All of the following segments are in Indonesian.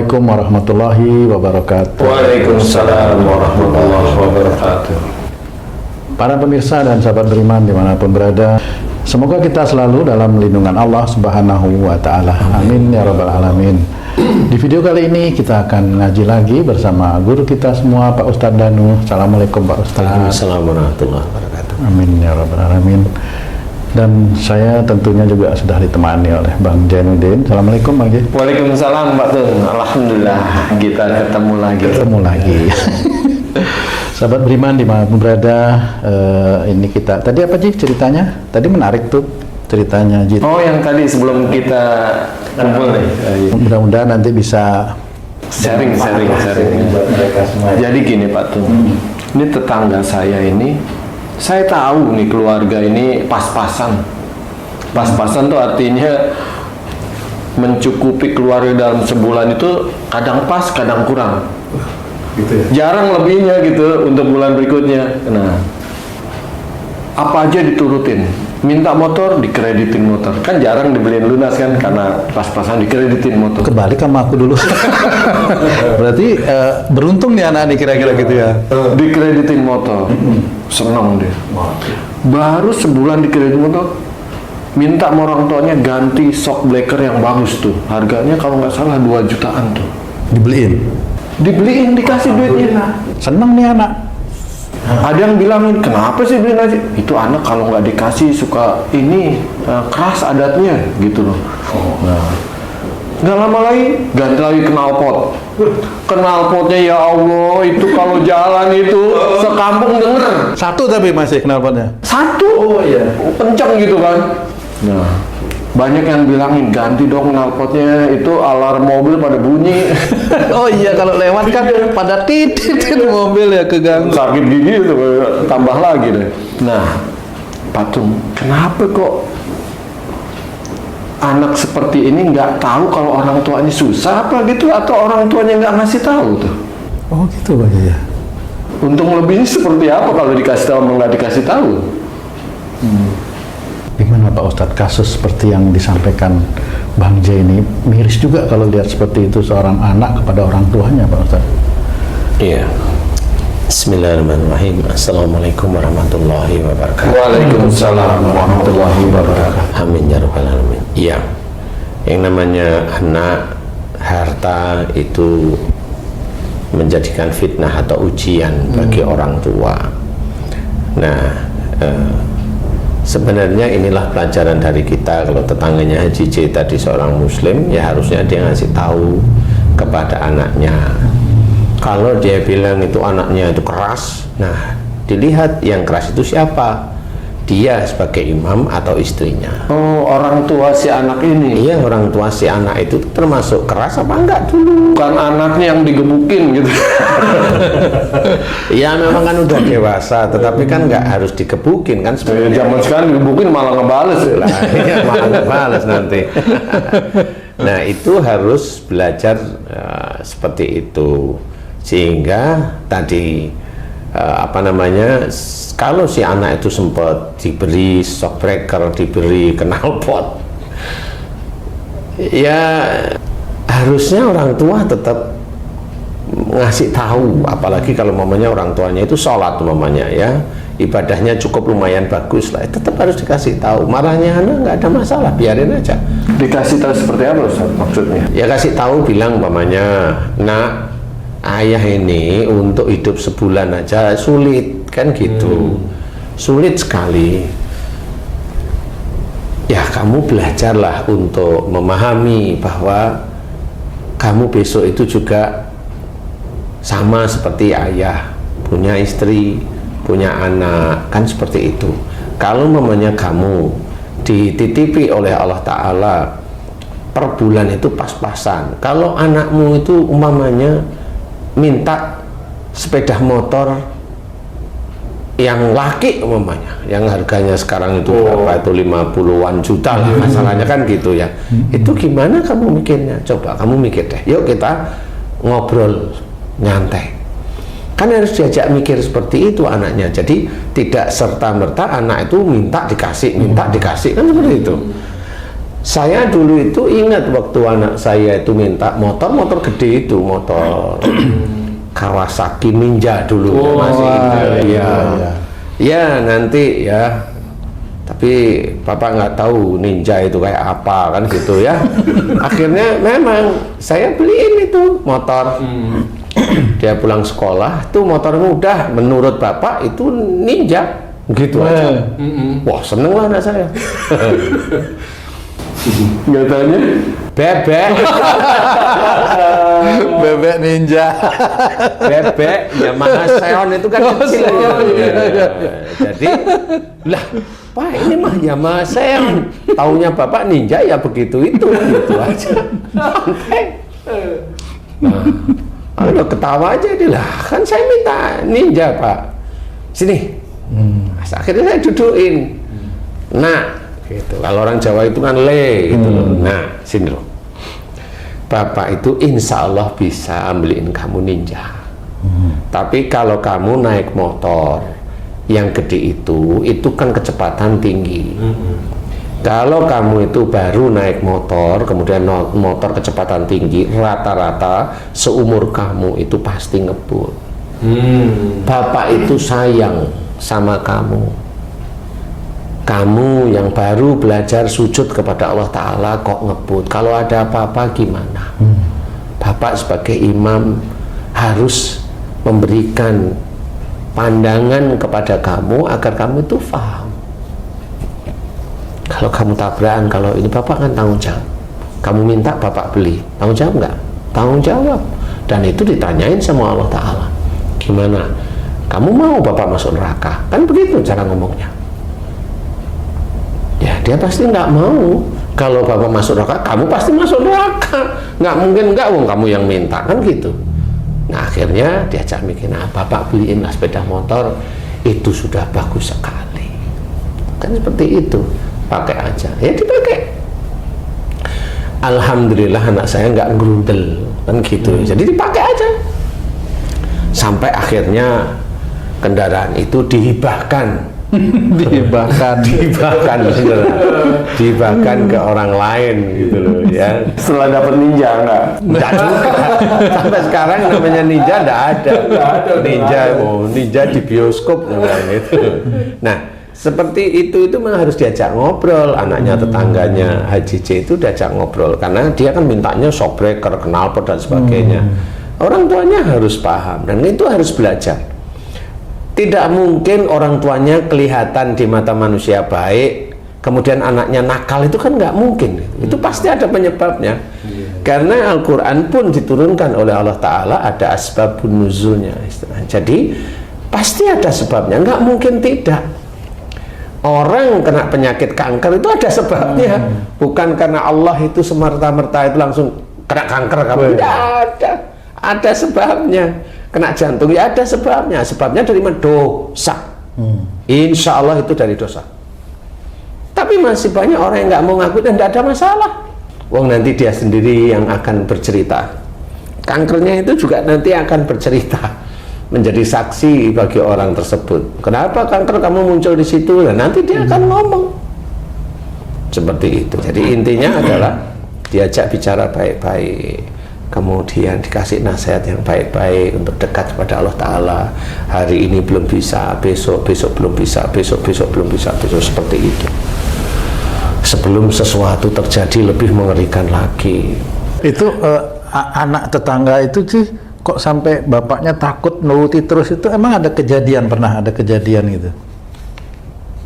Assalamualaikum warahmatullahi wabarakatuh. Waalaikumsalam warahmatullahi wabarakatuh. Para pemirsa dan sahabat beriman dimanapun berada, semoga kita selalu dalam lindungan Allah Subhanahu wa Ta'ala. Amin ya Rabbal 'Alamin. Di video kali ini kita akan ngaji lagi bersama guru kita semua, Pak Ustadz Danu. Assalamualaikum Pak Ustadz. Assalamualaikum warahmatullahi wabarakatuh. Amin ya Rabbal 'Alamin. Dan saya tentunya juga sudah ditemani oleh Bang Jainuddin. Assalamualaikum Bang Jain. Waalaikumsalam Pak Tun. Alhamdulillah kita ketemu lagi. Sahabat beriman dimanapun berada, ini kita tadi apa sih ceritanya? Tadi menarik tuh ceritanya Jin. Oh, yang tadi sebelum kita kumpul nih. Mudah-mudahan nanti bisa Sharing. Jadi gini Pak Tun, ini tetangga saya ini, saya tahu nih keluarga ini pas-pasan. Pas-pasan tuh artinya mencukupi keluarga dalam sebulan itu kadang pas, kadang kurang. gitu ya. Jarang lebihnya gitu untuk bulan berikutnya. Nah, apa aja diturutin. Minta motor, dikreditin motor. Kan jarang dibeliin lunas kan, karena pas-pasan dikreditin motor. Kebalik sama aku dulu. Berarti beruntung nih anak ini kira-kira gitu ya. Dikreditin motor. Senang dia. Baru sebulan dikreditin motor, minta sama orang tuanya ganti shock breaker yang bagus tuh. Harganya kalau nggak salah 2 jutaan tuh. Dibeliin, dikasih duitnya. Seneng nih anak. Ada yang bilang, kenapa sih beliin aja? Itu anak kalau nggak dikasih suka ini keras adatnya gitu loh. Nah, nggak lama lagi ganti lagi knalpot. Knalpotnya ya Allah, itu kalau jalan itu sekampung denger. Satu tapi masih knalpotnya. Satu. Oh iya. Kenceng gitu kan. Nah, banyak yang bilangin ganti dong knalpotnya, itu alarm mobil pada bunyi. Oh iya, kalau lewat kan pada titit mobil ya keganggu. Sakit gigi itu tambah lagi deh. Nah, Patung, kenapa kok anak seperti ini nggak tahu kalau orang tuanya susah apa gitu, atau orang tuanya nggak ngasih tahu tuh? Oh gitu Pak ya. Untung lebihnya seperti apa kalau dikasih tahu atau nggak dikasih tahu? Gimana Pak Ustadz, kasus seperti yang disampaikan Bang J ini miris juga kalau lihat seperti itu seorang anak kepada orang tuanya Pak Ustadz. Iya. Bismillahirrahmanirrahim. Assalamualaikum warahmatullahi wabarakatuh. Waalaikumsalam warahmatullahi wabarakatuh. Amin ya rabbal alamin. Iya. Yang namanya anak, harta itu menjadikan fitnah atau ujian bagi orang tua. Nah, sebenarnya inilah pelajaran dari kita. Kalau tetangganya Haji J tadi seorang muslim, ya harusnya dia ngasih tahu kepada anaknya. Kalau dia bilang itu anaknya itu keras, nah dilihat yang keras itu siapa, dia sebagai imam atau istrinya. Oh, orang tua si anak ini. Iya, orang tua si anak itu termasuk keras apa enggak dulu? Bukan anaknya yang digebukin gitu. Ya memang kan udah dewasa, tetapi kan nggak harus digebukin kan sebenarnya. Zaman sekarang digebukin malah ngebales ya. Lah, iya, malah ngebales nanti. Nah, itu harus belajar seperti itu, sehingga tadi kalau si anak itu sempat diberi shock breaker, diberi knalpot, ya harusnya orang tua tetap ngasih tahu. Apalagi kalau mamanya orang tuanya itu sholat mamanya ya, ibadahnya cukup lumayan bagus lah, tetap harus dikasih tahu. Marahnya anak nggak ada masalah, biarin aja. Dikasih tahu seperti apa Ustaz, maksudnya? Ya kasih tahu, bilang mamanya, nak, ayah ini untuk hidup sebulan aja sulit kan gitu. Sulit sekali. Ya kamu belajarlah untuk memahami bahwa kamu besok itu juga sama seperti ayah, punya istri, punya anak, kan seperti itu. Kalau mamanya kamu dititipi oleh Allah Ta'ala per bulan itu pas-pasan, kalau anakmu itu umpamanya minta sepeda motor yang laki umpamanya, yang harganya sekarang itu berapa itu 50-an juta lah masalahnya kan gitu ya. Itu gimana kamu mikirnya? Coba kamu mikir deh, yuk kita ngobrol nyantai. Kan harus diajak mikir seperti itu anaknya. Jadi tidak serta-merta anak itu minta dikasih kan seperti itu. Saya dulu itu ingat waktu anak saya itu minta motor gede itu, motor Kawasaki Ninja dulu, masih ingat. Ya nanti ya, tapi Bapak nggak tahu Ninja itu kayak apa kan gitu ya. Akhirnya memang saya beliin itu motor. Dia pulang sekolah tuh motor mudah, menurut Bapak itu Ninja gitu aja. Wah, seneng lah anak saya. Nggak tanya Bebek. Bebek Ninja. Bebek Yamaha Xeon itu kan kecil ya. Jadi lah, Pak ini mah Yamaha Xeon, taunya Bapak Ninja ya begitu itu gitu aja. Santai. Nah, udah ketawa aja dia lah, kan saya minta Ninja Pak, sini. Akhirnya saya dudukin. Nah, gitu. Kalau orang Jawa itu kan le gitu loh. Nah, sini loh. Bapak itu insya Allah bisa ambilin kamu Ninja. Tapi kalau kamu naik motor yang gede itu kan kecepatan tinggi. Kalau kamu itu baru naik motor, kemudian motor kecepatan tinggi, rata-rata seumur kamu itu pasti ngebut. Bapak itu sayang sama kamu. Kamu yang baru belajar sujud kepada Allah Ta'ala kok ngebut, kalau ada apa-apa gimana? Bapak sebagai imam harus memberikan pandangan kepada kamu agar kamu itu paham. Kalau kamu tabrakan, kalau ini Bapak kan tanggung jawab. Kamu minta Bapak beli, tanggung jawab nggak? Tanggung jawab. Dan itu ditanyain sama Allah Ta'ala. Gimana? Kamu mau Bapak masuk neraka? Kan begitu cara ngomongnya. Ya dia pasti nggak mau. Kalau Bapak masuk neraka, kamu pasti masuk neraka. Nggak mungkin nggak, wong kamu yang minta kan gitu. Nah akhirnya diajak mikir, nah Bapak beliin lah sepeda motor, itu sudah bagus sekali. Kan seperti itu, pakai aja. Ya dipakai. Alhamdulillah anak saya nggak ngerundel kan gitu. Jadi dipakai aja. Sampai akhirnya kendaraan itu dihibahkan. dihibahkan ke orang lain gitu loh ya. setelah dapat Ninja enggak juga. Sampai sekarang namanya Ninja enggak ada. Ninja di bioskop gitu. Nah seperti itu memang harus diajak ngobrol. Anaknya tetangganya Haji C itu diajak ngobrol karena dia kan mintanya shockbreaker, knalpot dan sebagainya. Orang tuanya harus paham dan itu harus belajar. Tidak mungkin orang tuanya kelihatan di mata manusia baik, kemudian anaknya nakal, itu kan nggak mungkin. Itu pasti ada penyebabnya. Karena Al-Quran pun diturunkan oleh Allah Ta'ala ada asbabun nuzulnya. Jadi pasti ada sebabnya, nggak mungkin tidak. Orang kena penyakit kanker itu ada sebabnya, bukan karena Allah itu semerta-merta itu langsung kena kanker kamu. Tidak ada sebabnya. Kena jantung ya ada sebabnya. Sebabnya dari dosa. Insya Allah itu dari dosa. Tapi masih banyak orang yang nggak mau ngaku dan tidak ada masalah. Wong nanti dia sendiri yang akan bercerita. Kankernya itu juga nanti akan bercerita, menjadi saksi bagi orang tersebut. Kenapa kanker kamu muncul di situ? Dan nanti dia akan ngomong seperti itu. Jadi intinya adalah diajak bicara baik-baik. Kemudian dikasih nasihat yang baik-baik untuk dekat kepada Allah Ta'ala. Hari ini belum bisa, besok belum bisa, besok belum bisa, besok seperti itu. Sebelum sesuatu terjadi lebih mengerikan lagi. Itu anak tetangga itu sih kok sampai bapaknya takut nuruti terus, itu emang pernah ada kejadian gitu?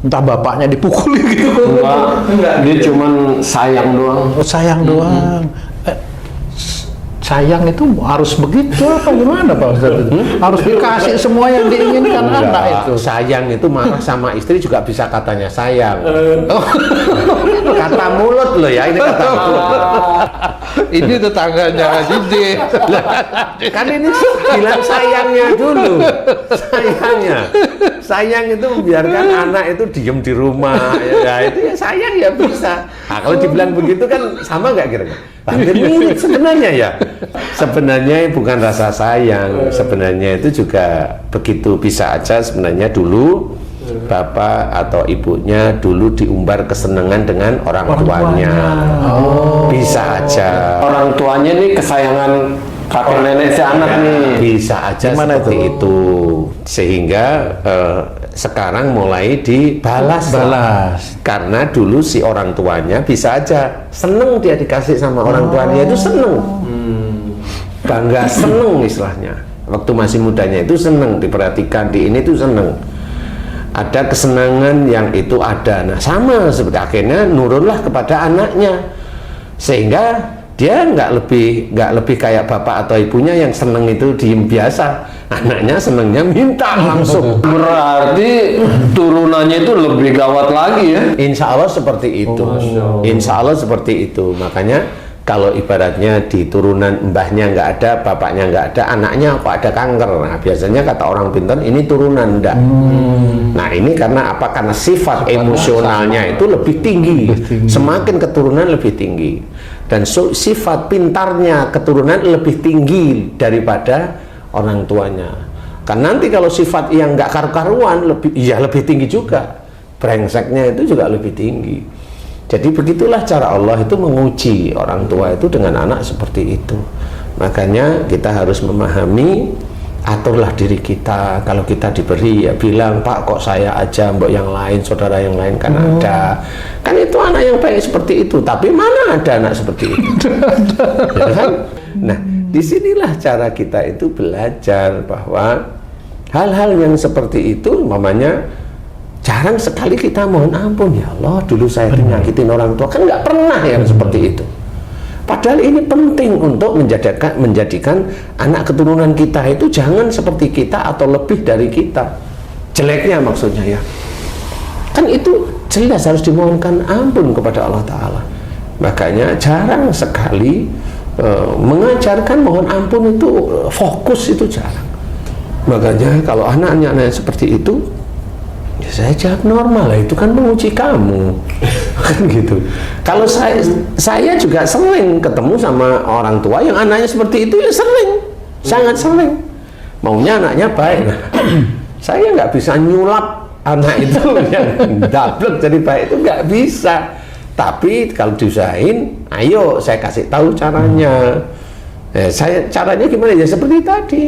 Entah bapaknya dipukuli gitu. Enggak, dia cuman sayang doang. Oh, sayang doang. Sayang itu harus begitu apa gimana Pak Ustadz itu? Harus dikasih semua yang diinginkan anak itu. Sayang itu marah sama istri juga bisa katanya sayang. Kata mulut loh ya, ini kata mulut. Ini tetangganya Haji D. Kan ini bilang sayangnya dulu. Sayang itu membiarkan anak itu diem di rumah. Ya itu ya sayang ya bisa. Nah, kalau dibilang begitu kan sama nggak kira-kira? Hampir mirip sebenarnya ya. Sebenarnya bukan rasa sayang. Sebenarnya itu juga begitu bisa aja sebenarnya dulu bapak atau ibunya dulu diumbar kesenangan dengan orang tuanya. Bisa aja. Orang tuanya nih kesayangan kakek nenek si anak nih. Bisa aja Gimana seperti itu. Sehingga sekarang mulai dibalas. Karena dulu si orang tuanya bisa aja seneng dia dikasih sama orang tuanya, itu seneng. Bangga, seneng istilahnya. Waktu masih mudanya itu seneng, diperhatikan, di ini tuh seneng. Ada kesenangan yang itu ada. Nah sama seperti akhirnya nurunlah kepada anaknya, sehingga dia nggak lebih kayak bapak atau ibunya yang seneng itu diem biasa. Anaknya senengnya minta langsung. Berarti turunannya itu lebih gawat lagi ya. Insya Allah seperti itu. Insya Allah seperti itu. Makanya kalau ibaratnya di turunan mbahnya nggak ada, bapaknya nggak ada, anaknya kok ada kanker. Nah biasanya kata orang pintar ini turunan enggak. Nah ini karena apa? Karena sifat emosionalnya itu lebih tinggi. Semakin keturunan lebih tinggi. Dan sifat pintarnya keturunan lebih tinggi daripada orang tuanya. Kan nanti kalau sifat yang nggak karu-karuan lebih tinggi juga. Brengseknya itu juga lebih tinggi. Jadi begitulah cara Allah itu menguji orang tua itu dengan anak seperti itu. Makanya kita harus memahami, aturlah diri kita. Kalau kita diberi ya bilang, Pak kok saya aja, mbok yang lain, saudara yang lain kan ada. Kan itu anak yang baik seperti itu. Tapi mana ada anak seperti itu? Ya kan? Nah disinilah cara kita itu belajar bahwa hal-hal yang seperti itu, mamanya jarang sekali kita mohon ampun, ya Allah dulu saya nyakitin orang tua, kan nggak pernah yang seperti itu. Padahal ini penting untuk menjadikan anak keturunan kita itu jangan seperti kita atau lebih dari kita. Jeleknya maksudnya ya. Kan itu jelas harus dimohonkan ampun kepada Allah Ta'ala. Makanya jarang sekali mengajarkan mohon ampun itu fokus, itu jarang. Makanya kalau anak-anak seperti itu, ya saya jawab normal lah, itu kan menguji kamu. Kan gitu. Kalau saya juga sering ketemu sama orang tua yang anaknya seperti itu, ya sering, sangat sering. Maunya anaknya baik. Saya nggak bisa nyulap anak itu yang dablek jadi baik, itu nggak bisa. Tapi kalau diusahain, ayo saya kasih tahu caranya. Caranya gimana ya, seperti tadi.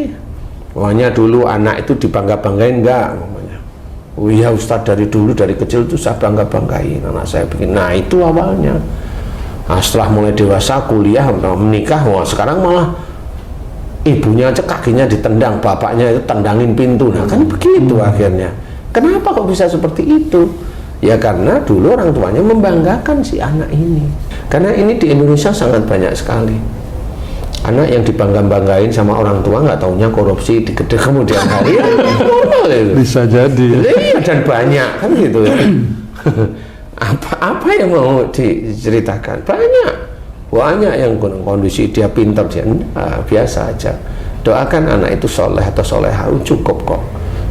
Pokoknya dulu anak itu dibangga-banggain enggak? Oh iya Ustadz, dari dulu dari kecil itu saya bangga-banggain anak saya begini. Nah itu awalnya. Nah, setelah mulai dewasa, kuliah, menikah, wah sekarang malah ibunya aja kakinya ditendang, bapaknya itu tendangin pintu. Nah kan begitu akhirnya. Kenapa kok bisa seperti itu? Ya karena dulu orang tuanya membanggakan si anak ini. Karena ini di Indonesia sangat banyak sekali anak yang dibangga-banggain sama orang tua, nggak taunya korupsi di kemudian hari. Normal itu. Bisa jadi. Iya, dan banyak kan gitu ya. Apa yang mau diceritakan? Banyak yang kondisi dia pintar, dia biasa aja. Doakan anak itu soleh atau soleha, cukup kok.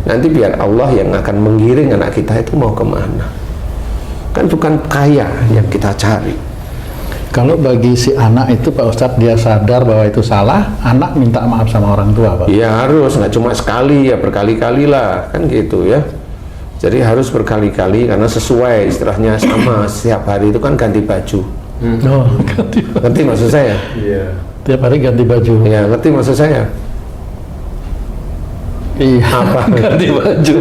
Nanti biar Allah yang akan menggiring anak kita itu mau kemana. Kan bukan kaya yang kita cari. Kalau bagi si anak itu Pak Ustadz, dia sadar bahwa itu salah, anak minta maaf sama orang tua Pak? Iya harus, nggak cuma sekali ya, berkali-kali lah, kan gitu ya. Jadi harus berkali-kali, karena sesuai istilahnya sama, setiap hari itu kan ganti baju. Oh, ganti baju. Ngerti maksud saya? Iya. Tiap hari ganti baju. Iya, ngerti maksud saya? Iya. Apa? Ganti baju.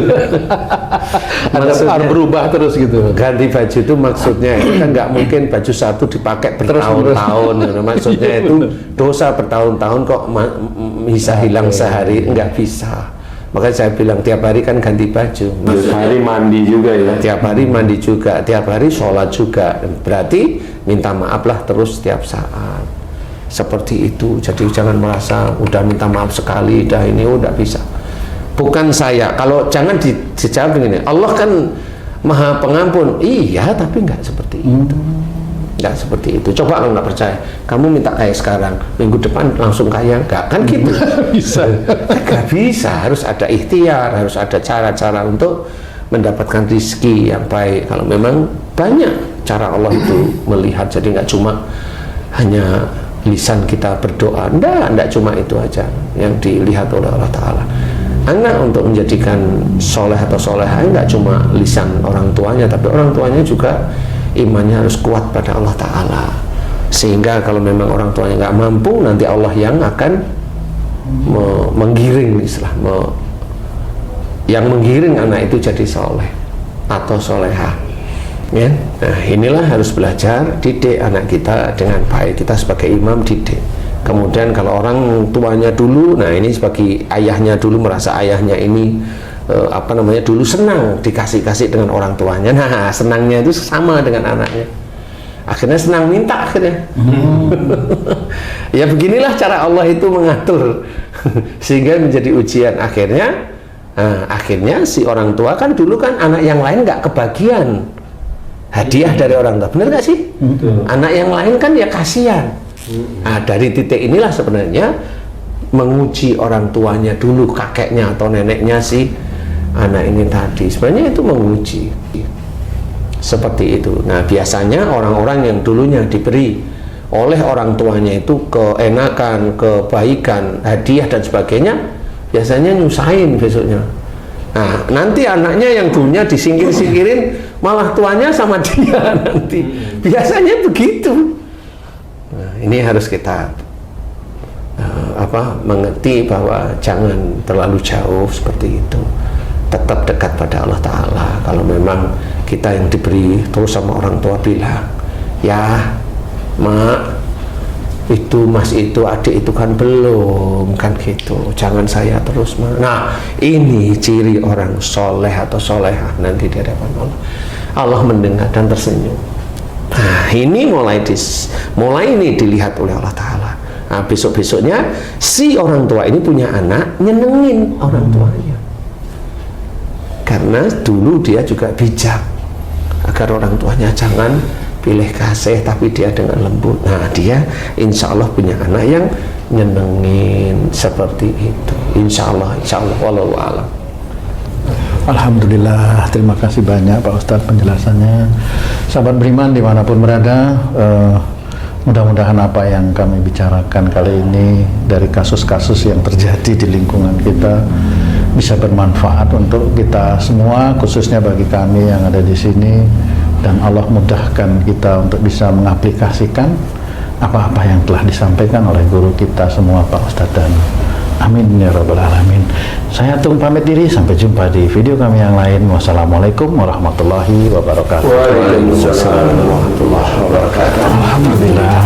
Harus berubah terus gitu. Ganti baju itu maksudnya itu kan nggak mungkin baju satu dipakai bertahun-tahun. Maksudnya itu dosa bertahun-tahun kok bisa hilang sehari, nggak bisa. Makanya saya bilang tiap hari kan ganti baju. Tiap hari mandi juga ya. Tiap hari mandi juga, tiap hari sholat juga. Berarti minta maaf lah terus setiap saat. Seperti itu. Jadi jangan merasa udah minta maaf sekali, udah ini udah bisa. Bukan saya, kalau jangan dijawab begini, Allah kan maha pengampun. Iya, tapi nggak seperti itu. Nggak seperti itu. Coba kalau nggak percaya, kamu minta kaya sekarang, minggu depan langsung kaya, nggak kan gitu? Bisa. Nggak bisa, harus ada ikhtiar, harus ada cara-cara untuk mendapatkan rezeki yang baik. Kalau memang banyak cara Allah itu melihat, jadi nggak cuma hanya lisan kita berdoa, enggak cuma itu aja yang dilihat oleh Allah Ta'ala. anak untuk menjadikan soleh atau soleha nggak cuma lisan orang tuanya, tapi orang tuanya juga imannya harus kuat pada Allah Ta'ala, sehingga kalau memang orang tuanya nggak mampu, nanti Allah yang akan menggiring yang menggiring anak itu jadi soleh atau soleha, ya. Nah, inilah harus belajar, didik anak kita dengan baik. Kita sebagai imam didik. Kemudian kalau orang tuanya dulu, nah ini sebagai ayahnya dulu merasa ayahnya ini dulu senang dikasih-kasih dengan orang tuanya. Nah, senangnya itu sama dengan anaknya. Akhirnya senang minta akhirnya. Ya beginilah cara Allah itu mengatur sehingga menjadi ujian akhirnya. Nah, akhirnya si orang tua kan dulu kan anak yang lain nggak kebagian hadiah dari orang tua, bener nggak sih? Anak yang lain kan ya kasihan. Nah, dari titik inilah sebenarnya menguji orang tuanya dulu, kakeknya atau neneknya si anak ini tadi. Sebenarnya itu menguji seperti itu. Nah, biasanya orang-orang yang dulunya diberi oleh orang tuanya itu keenakan, kebaikan, hadiah dan sebagainya, biasanya nyusahin besoknya. Nah, nanti anaknya yang dulunya disingkir-singkirin, malah tuanya sama dia nanti. Biasanya begitu. Nah, ini harus kita mengerti bahwa jangan terlalu jauh seperti itu. Tetap dekat pada Allah Ta'ala. Kalau memang kita yang diberi, terus sama orang tua bilang, ya mak, itu mas itu adik itu kan belum, kan gitu, jangan saya terus mak. Nah, ini ciri orang soleh atau solehah nanti di hadapan Allah. Allah mendengar dan tersenyum. Nah, ini mulai ini dilihat oleh Allah Ta'ala. Nah, besok-besoknya si orang tua ini punya anak, nyenengin orang tuanya, karena dulu dia juga bijak agar orang tuanya jangan pilih kasih tapi dia dengan lembut. Nah, dia insya Allah punya anak yang nyenengin seperti itu, insya Allah wallahu a'lam. Alhamdulillah, terima kasih banyak Pak Ustadz penjelasannya. Sahabat beriman dimanapun berada, mudah-mudahan apa yang kami bicarakan kali ini dari kasus-kasus yang terjadi di lingkungan kita bisa bermanfaat untuk kita semua, khususnya bagi kami yang ada di sini, dan Allah mudahkan kita untuk bisa mengaplikasikan apa-apa yang telah disampaikan oleh guru kita semua Pak Ustadz, dan amin ya rabbal alamin. Saya Tung pamit diri, sampai jumpa di video kami yang lain. Wassalamualaikum warahmatullahi wabarakatuh. Waalaikumsalam warahmatullahi wabarakatuh. Alhamdulillah.